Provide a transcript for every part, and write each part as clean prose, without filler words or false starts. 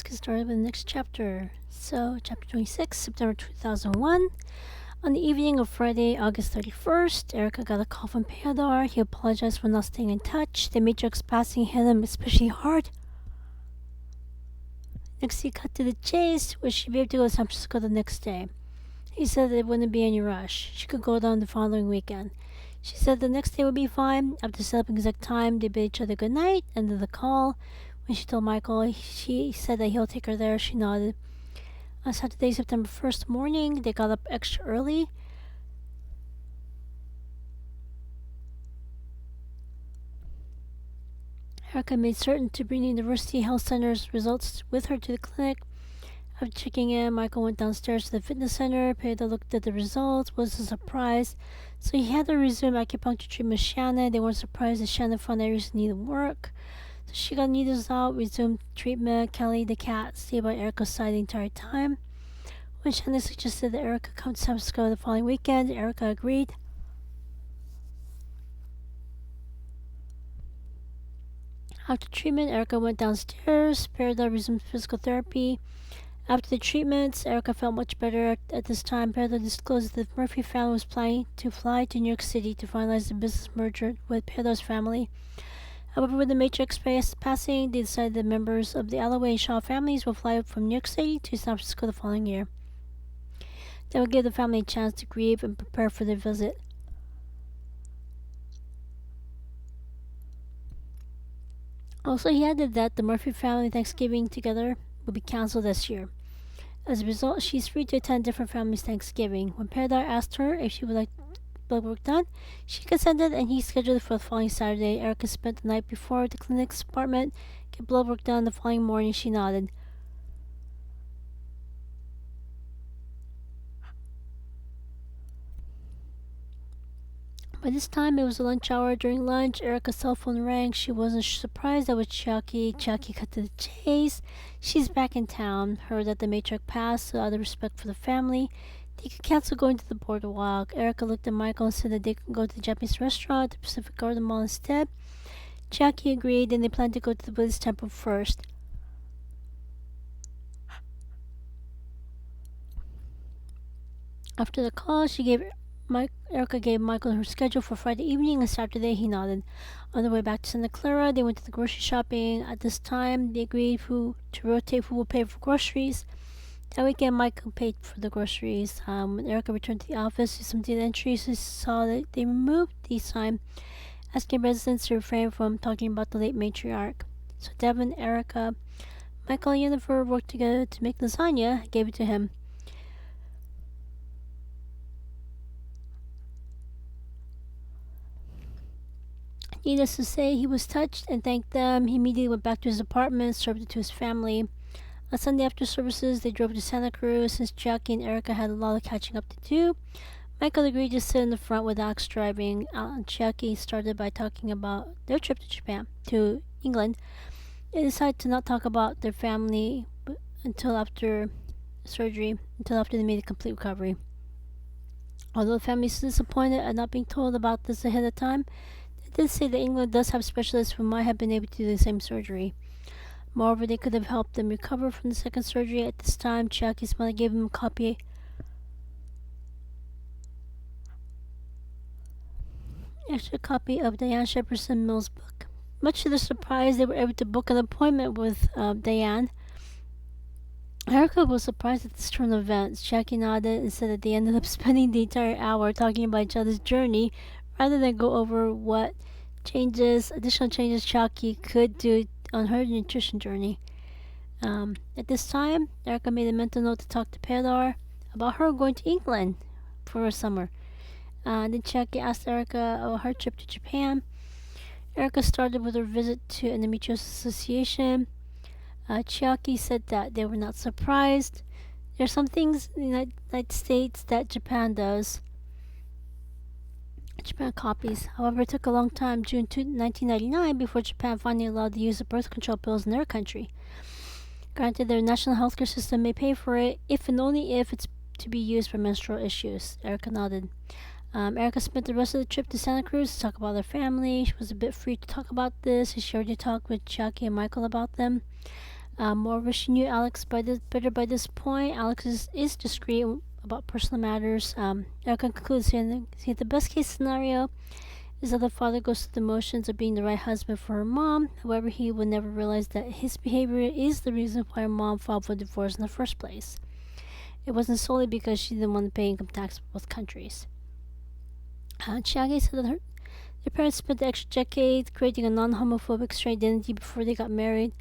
let's get started with the next chapter. So, chapter 26, September 2001. On the evening of Friday, August 31st, Erica got a call from Theodore. He apologized for not staying in touch. The Matrix passing hit him especially hard. Next, he cut to the chase, where she'd be able to go to San Francisco the next day. He said there wouldn't be any rush. She could go down the following weekend. She said the next day would be fine. After setting up exact time, they bid each other good night. Ended the call. When she told Michael, she said that he'll take her there. She nodded. On Saturday, September 1st morning, they got up extra early. Erica made certain to bring the University Health Center's results with her to the clinic. After checking in, Michael went downstairs to the fitness center. Pedro looked at the results, was a surprise. So he had to resume acupuncture treatment with Shannon. They weren't surprised that Shannon found areas needed work. So she got needles out, resumed treatment. Kelly, the cat, stayed by Erica's side the entire time. When Shannon suggested that Erica come to San Francisco the following weekend, Erica agreed. After treatment, Erica went downstairs. Perida resumed physical therapy. After the treatments, Erica felt much better. At this time, Perida disclosed that the Murphy family was planning to fly to New York City to finalize the business merger with Perida's family. However, with the Matrix passing, they decided that members of the Alloway and Shaw families will fly from New York City to San Francisco the following year. That would give the family a chance to grieve and prepare for their visit. Also, he added that the Murphy family Thanksgiving together will be cancelled this year. As a result, she's free to attend different families' Thanksgiving. When Paradar asked her if she would like blood work done, she consented and he scheduled it for the following Saturday. Erica spent the night before at the clinic's apartment, get blood work done. The following morning, she nodded. By this time, it was the lunch hour. During lunch, Erica's cell phone rang. She wasn't surprised that was Chucky. Chucky cut to the chase. She's back in town. Heard that the Matrix passed, so out of respect for the family, they could cancel going to the boardwalk. Erica looked at Michael and said that they could go to the Japanese restaurant, the Pacific Garden Mall instead. Chucky agreed, and they planned to go to the Buddhist temple first. After the call, Erica gave Michael her schedule for Friday evening and Saturday. He nodded. On the way back to Santa Clara, they went to the grocery shopping. At this time, they agreed to rotate who will pay for groceries. That weekend, Michael paid for the groceries. When Erica returned to the office, some data entries, she saw that they removed the sign asking residents to refrain from talking about the late matriarch. So Devin, Erica, Michael, and Jennifer worked together to make lasagna and gave it to him. Needless to say, he was touched and thanked them. He immediately went back to his apartment, served it to his family. On Sunday after services, they drove to Santa Cruz. Since Jackie and Erica had a lot of catching up to do, Michael agreed to sit in the front with Alex driving. Jackie started by talking about their trip to England. They decided to not talk about their family until after surgery, until after they made a complete recovery. Although the family is disappointed at not being told about this ahead of time, they did say that England does have specialists who might have been able to do the same surgery. Moreover, they could have helped them recover from the second surgery. At this time, Jackie's mother gave him a copy of Diane Shepperson Mill's book. Much to their surprise, they were able to book an appointment with Diane. Erica was surprised at this turn of events. Jackie nodded and said that they ended up spending the entire hour talking about each other's journey rather than go over what additional changes Jackie could do on her nutrition journey. At this time, Erica made a mental note to talk to Pedar about her going to England for her summer. Then Jackie asked Erica about her trip to Japan. Erica started with her visit to Endometriosis Association. Chiaki said that they were not surprised. There are some things in the United States that Japan does. Japan copies. However, it took a long time, June 1999, before Japan finally allowed the use of birth control pills in their country. Granted, their national healthcare system may pay for it, if and only if it's to be used for menstrual issues. Erica nodded. Erica spent the rest of the trip to Santa Cruz to talk about their family. She was a bit free to talk about this, as she already talked with Jackie and Michael about them. Moreover, she knew Alex better by this point. Alex is discreet about personal matters. Erica concludes saying that the best case scenario is that the father goes through the motions of being the right husband for her mom. However, he will never realize that his behavior is the reason why her mom filed for divorce in the first place. It wasn't solely because she didn't want to pay income tax in both countries. Chiaki said that their parents spent the extra decade creating a non-homophobic straight identity before they got married.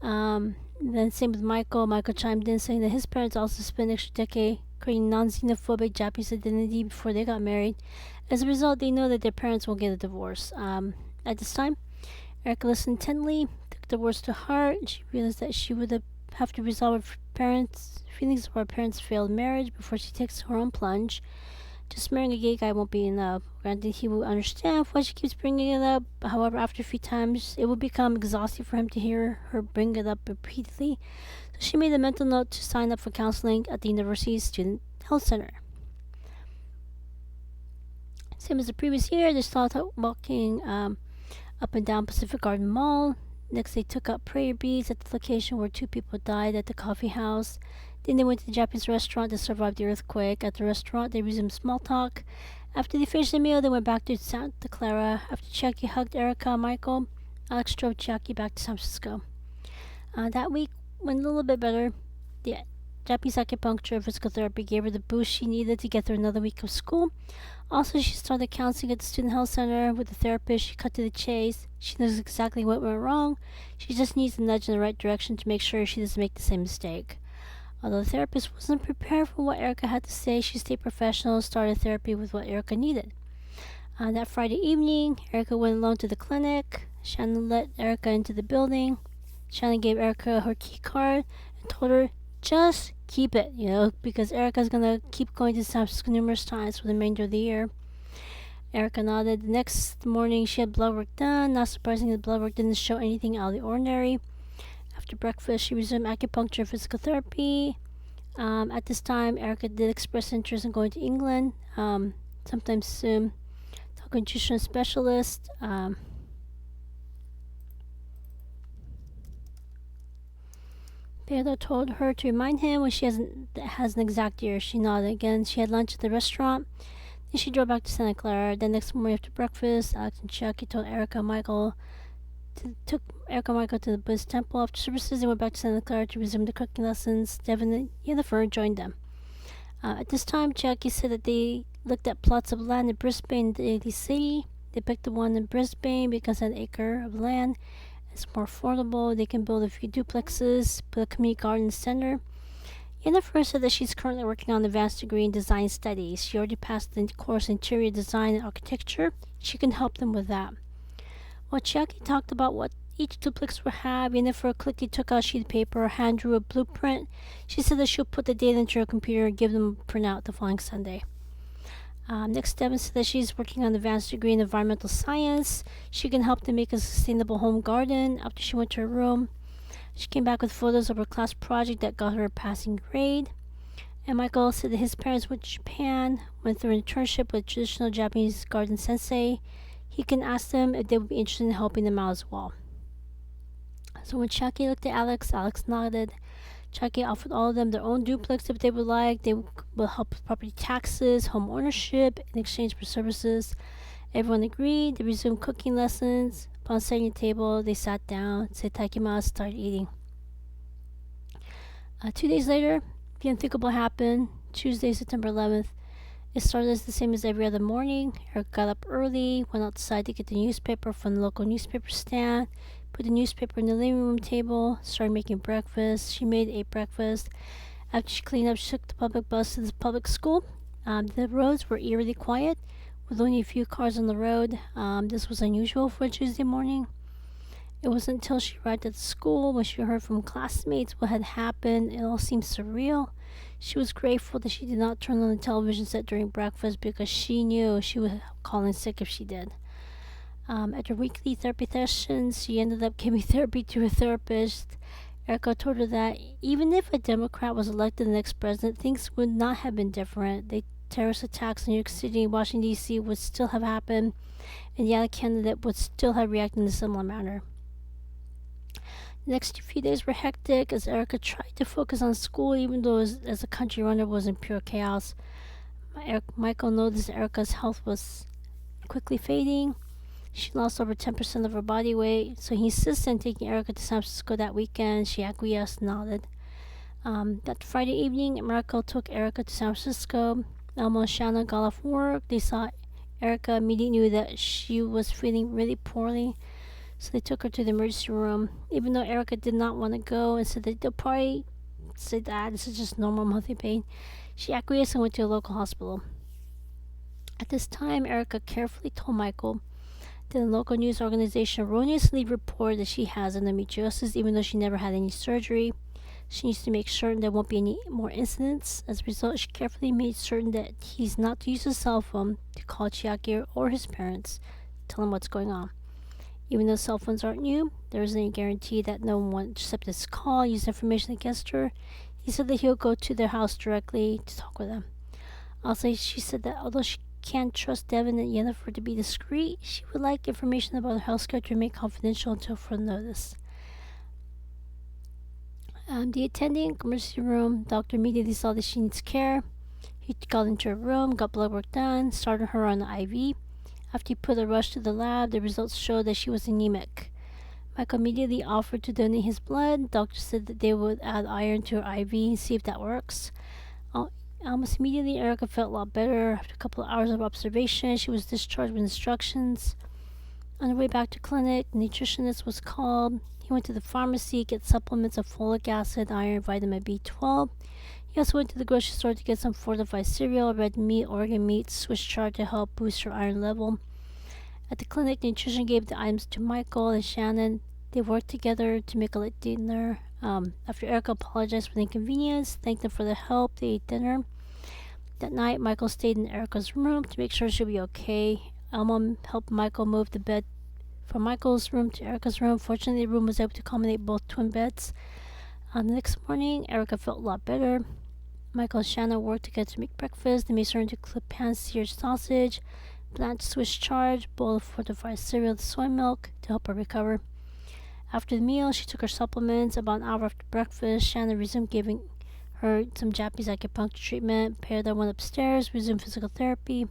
Then same with Michael. Michael chimed in saying that his parents also spent an extra decade creating non-xenophobic Japanese identity before they got married. As a result, they know that their parents won't get a divorce. At this time, Erica listened intently, took the words to heart. She realized that she would have to resolve her parents' feelings of her parents' failed marriage before she takes her own plunge. Just marrying a gay guy won't be enough. Granted, he will understand why she keeps bringing it up. However, after a few times, it will become exhausting for him to hear her bring it up repeatedly. So she made a mental note to sign up for counseling at the university's Student Health Center. Same as the previous year, they started walking up and down Pacific Garden Mall. Next, they took up prayer beads at the location where 2 people died at the coffee house. Then they went to the Japanese restaurant that survived the earthquake. At the restaurant, they resumed small talk. After they finished the meal, they went back to Santa Clara. After Chiaki hugged Erica and Michael, Alex drove Chiaki back to San Francisco. That week went a little bit better. The Japanese acupuncture and physical therapy gave her the boost she needed to get through another week of school. Also, she started counseling at the Student Health Center with the therapist. She cut to the chase. She knows exactly what went wrong. She just needs a nudge in the right direction to make sure she doesn't make the same mistake. Although the therapist wasn't prepared for what Erica had to say, she stayed professional and started therapy with what Erica needed. That Friday evening, Erica went alone to the clinic. Shannon let Erica into the building. Shannon gave Erica her key card and told her, just keep it, because Erica's gonna keep going to San Francisco numerous times for the remainder of the year. Erica nodded. The next morning, she had blood work done. Not surprisingly, the blood work didn't show anything out of the ordinary. After breakfast, she resumed acupuncture and physical therapy. At this time, Erica did express interest in going to England, sometime soon. Talking to nutrition specialist. Pedro told her to remind him when she has an exact year. She nodded again. She had lunch at the restaurant. Then she drove back to Santa Clara. The next morning after breakfast, Alex and Chiaki took Erica and Michael to the Buddhist temple. After services, they went back to Santa Clara to resume the cooking lessons. Devin and Yennefer joined them. At this time, Chiaki said that they looked at plots of land in Brisbane and Daly City. They picked the one in Brisbane because an acre of land is more affordable. They can build a few duplexes, put a community garden in the center. Yennefer said that she's currently working on an advanced degree in design studies. She already passed the course in interior design and architecture. She can help them with that. While Chiaki talked about what each duplex will have, Yennefer quickly took out a sheet of paper, hand drew a blueprint. She said that she'll put the data into her computer and give them a printout the following Sunday. Next, Devin said that she's working on an advanced degree in environmental science. She can help them make a sustainable home garden. After she went to her room, she came back with photos of her class project that got her a passing grade. And Michael said that his parents went to Japan, went through an internship with a traditional Japanese garden sensei. He can ask them if they would be interested in helping them out as well. So when Chiaki looked at Alex nodded. Chiaki offered all of them their own duplex if they would like. They will help with property taxes, home ownership, in exchange for services. Everyone agreed. They resumed cooking lessons. Upon setting the table, they sat down, said taikimasu, started eating. 2 days later, the unthinkable happened. Tuesday, September 11th. It started as the same as every other morning. Eric got up early, went outside to get the newspaper from the local newspaper stand, put the newspaper in the living room table, started making breakfast. She ate breakfast. After she cleaned up, she took the public bus to the public school. The roads were eerily quiet, with only a few cars on the road. This was unusual for a Tuesday morning. It wasn't until she arrived at the school when she heard from classmates what had happened. It all seemed surreal. She was grateful that she did not turn on the television set during breakfast because she knew she would call in sick if she did. At her weekly therapy sessions, she ended up giving therapy to her therapist. Erica told her that even if a Democrat was elected the next president, things would not have been different. The terrorist attacks in New York City and Washington, D.C. would still have happened, and the other candidate would still have reacted in a similar manner. The next few days were hectic as Erica tried to focus on school, even though as a country runner was in pure chaos. Michael noticed Erica's health was quickly fading. She lost over 10% of her body weight, so he insisted on taking Erica to San Francisco that weekend. She acquiesced and nodded. That Friday evening, Michael took Erica to San Francisco. Elmo and Shannon got off work. They saw Erica, immediately knew that she was feeling really poorly, so they took her to the emergency room. Even though Erica did not want to go and said that they'll probably say that this is just normal monthly pain, she acquiesced and went to a local hospital. At this time, Erica carefully told Michael that the local news organization erroneously reported that she has endometriosis, even though she never had any surgery. She needs to make certain there won't be any more incidents. As a result, she carefully made certain that he's not to use his cell phone to call Chiaki or his parents, tell him what's going on. Even though cell phones aren't new, there isn't any guarantee that no one will intercept his call, use information against her. He said that he'll go to their house directly to talk with them. Also, she said that although she can't trust Devin and Yennefer to be discreet, she would like information about her health care to remain confidential until further notice. The attending emergency room doctor immediately saw that she needs care. He got into her room, got blood work done, started her on the IV. After he put a rush to the lab, the results showed that she was anemic. Michael immediately offered to donate his blood. Doctor said that they would add iron to her IV and see if that works. Almost immediately, Erica felt a lot better. After a couple of hours of observation, she was discharged with instructions. On her way back to clinic, the nutritionist was called. He went to the pharmacy to get supplements of folic acid, iron, vitamin B12. He also went to the grocery store to get some fortified cereal, red meat, organ meat, Swiss chard to help boost her iron level. At the clinic, the nutrition gave the items to Michael and Shannon. They worked together to make a late dinner. After Erica apologized for the inconvenience, thanked them for the help, they ate dinner. That night, Michael stayed in Erica's room to make sure she'll be okay. Elmo helped Michael move the bed from Michael's room to Erica's room. Fortunately, the room was able to accommodate both twin beds. The next morning, Erica felt a lot better. Michael and Shannon worked together to make breakfast. They made certain to cook pan-seared sausage, blanched Swiss chard, bowl of fortified cereal with soy milk to help her recover. After the meal, she took her supplements. About an hour after breakfast, Shannon resumed giving her some Japanese acupuncture treatment. Perda went upstairs, resumed physical therapy.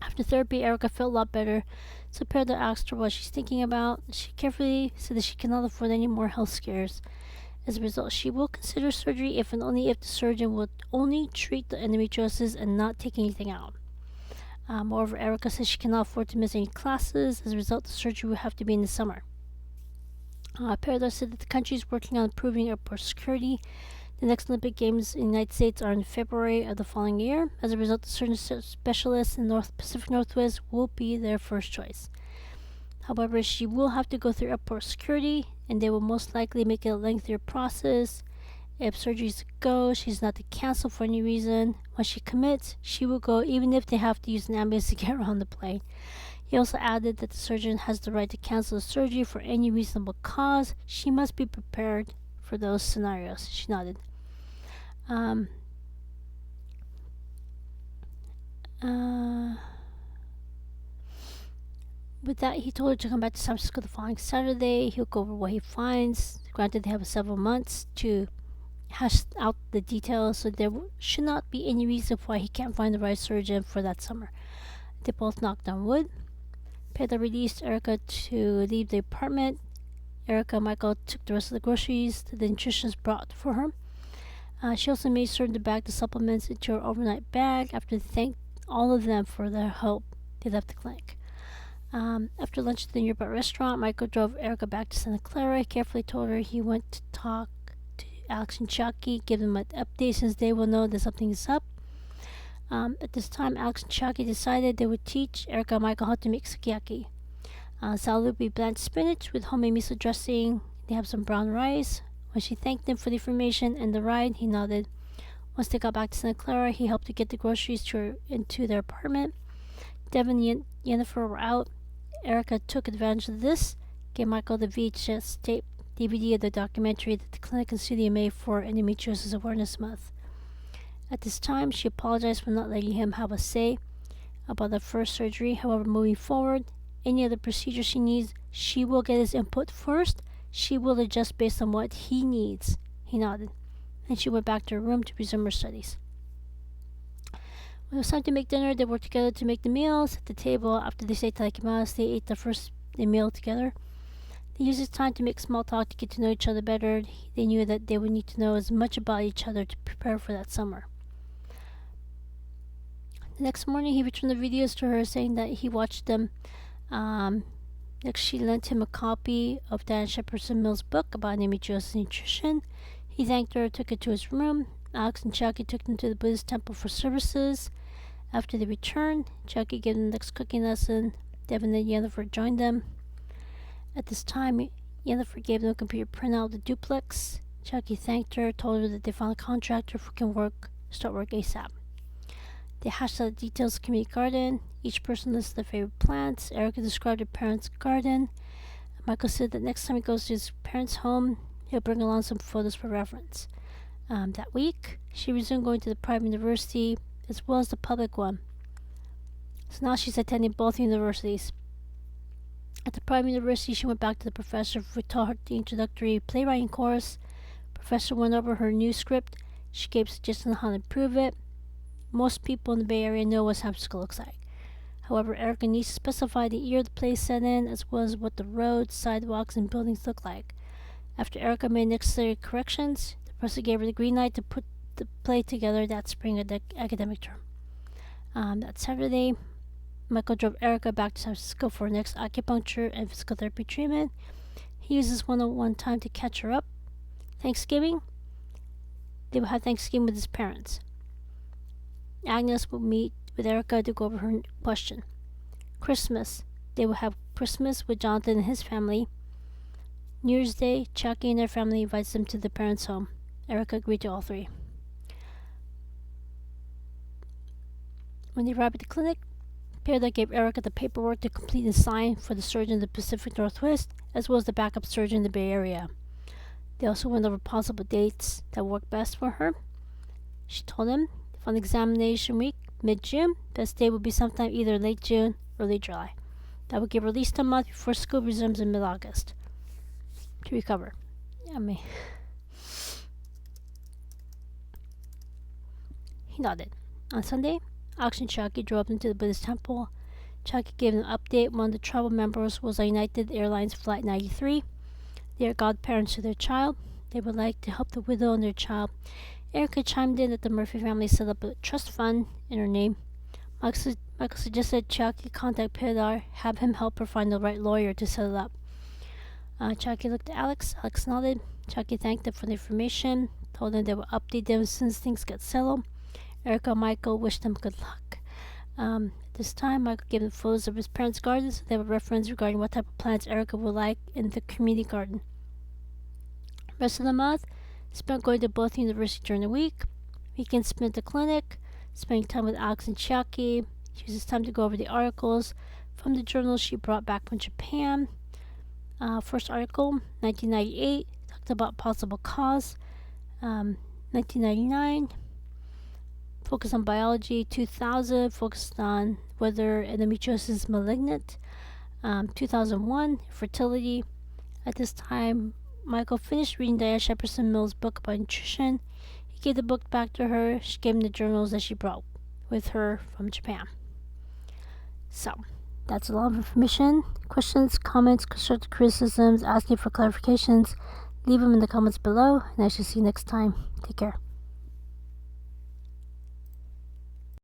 After therapy, Erica felt a lot better, so Perda asked her what she's thinking about. She carefully said that she cannot afford any more health scares. As a result, she will consider surgery if and only if the surgeon would only treat the endometriosis and not take anything out. Moreover, Erica says she cannot afford to miss any classes. As a result, the surgery will have to be in the summer. Perda said that the country is working on improving airport security. The next Olympic Games in the United States are in February of the following year. As a result, the surgeon specialists in the Pacific Northwest will be their first choice. However, she will have to go through airport security, and they will most likely make it a lengthier process. If surgery is to go, she's not to cancel for any reason. Once she commits, she will go even if they have to use an ambulance to get her on the plane. He also added that the surgeon has the right to cancel the surgery for any reasonable cause. She must be prepared for those scenarios. She nodded. With that, he told her to come back to San Francisco the following Saturday. He'll go over what he finds. Granted, they have several months to hash out the details, so there should not be any reason why he can't find the right surgeon for that summer. They both knocked on wood. Peter released Erica to leave the apartment. Erica and Michael took the rest of the groceries that the nutritionist brought for her. She also made certain to bag the supplements into her overnight bag. After they thanked all of them for their help, they left the clinic. After lunch at the nearby restaurant, Michael drove Erica back to Santa Clara. He carefully told her he went to talk to Alex and Chucky, give them an update since they will know that something is up. At this time, Alex and Chucky decided they would teach Erica and Michael how to make sukiyaki. Salad would be blanched spinach with homemade miso dressing. They have some brown rice. When she thanked him for the information and the ride, he nodded. Once they got back to Santa Clara, he helped to get the groceries into their apartment. Devin and Yennefer were out. Erica took advantage of this, gave Michael the VHS tape DVD of the documentary that the clinic and studio made for Endometriosis Awareness Month. At this time, she apologized for not letting him have a say about the first surgery. However, moving forward, any other procedure she needs, she will get his input first She will adjust based on what he needs. He nodded, and she went back to her room to resume her studies. When it was time to make dinner, they worked together to make the meals. At the table, after they said itadakimasu, they ate the meal together. They used this time to make small talk to get to know each other better. They knew that they would need to know as much about each other to prepare for that summer. The next morning, he returned the videos to her, saying that he watched them. Next, she lent him a copy of Dan Shepperson Mill's book about Nemichio's nutrition. He thanked her, took it to his room. Alex and Chucky took them to the Buddhist temple for services. After they returned, Chucky gave them the next cooking lesson. Devin and Yennefer joined them. At this time, Yennefer gave them a computer printout of the duplex. Chucky thanked her, told her that they found a contractor who can start work ASAP. They hashed out the details of the community garden. Each person listed their favorite plants. Erica described her parents' garden. Michael said that next time he goes to his parents' home, he'll bring along some photos for reference. That week, she resumed going to the private university as well as the public one. So now she's attending both universities. At the private university, she went back to the professor who taught her the introductory playwriting course. The professor went over her new script. She gave suggestions on how to improve it. Most people in the Bay Area know what San Francisco looks like. However, Erica needs to specify the year the play is set in, as well as what the roads, sidewalks, and buildings look like. After Erica made necessary corrections, the professor gave her the green light to put the play together that spring academic term. That Saturday, Michael drove Erica back to San Francisco for her next acupuncture and physical therapy treatment. He used this one-on-one time to catch her up. Thanksgiving, they would have Thanksgiving with his parents. Agnes would meet with Erica to go over her question. Christmas, they would have Christmas with Jonathan and his family. New Year's Day, Chucky and their family invites them to their parents' home. Erica agreed to all three. When they arrived at the clinic, Perla gave Erica the paperwork to complete and sign for the surgeon in the Pacific Northwest, as well as the backup surgeon in the Bay Area. They also went over possible dates that worked best for her. She told him, on examination week, mid-June, best day would be sometime either late June or late July. That would give her at least a month before school resumes in mid-August to recover. He nodded. On Sunday, Alex and Chucky drove into the Buddhist temple. Chucky gave an update. One of the travel members was on United Airlines Flight 93. They are godparents to their child. They would like to help the widow and their child. Erica chimed in that the Murphy family set up a trust fund in her name. Michael suggested Chucky contact Pedar, have him help her find the right lawyer to set it up. Chucky looked at Alex. Alex nodded. Chucky thanked them for the information, told them they would update them as soon as things get settled. Erica and Michael wished them good luck. At this time, Michael gave them photos of his parents' gardens. So they would reference regarding what type of plants Erica would like in the community garden. Rest of the month, spent going to both universities during the week. Weekends spent at the clinic, spending time with Alex and Chucky. She used this time to go over the articles from the journals she brought back from Japan. First article, 1998, talked about possible cause. 1999, focused on biology. 2000, focused on whether endometriosis is malignant. 2001, fertility. At this time, Michael finished reading Diane Shepperson Mill's book about nutrition. He gave the book back to her. She gave him the journals that she brought with her from Japan. So, that's a lot of information. Questions, comments, constructive criticisms, asking for clarifications, leave them in the comments below, and I shall see you next time. Take care.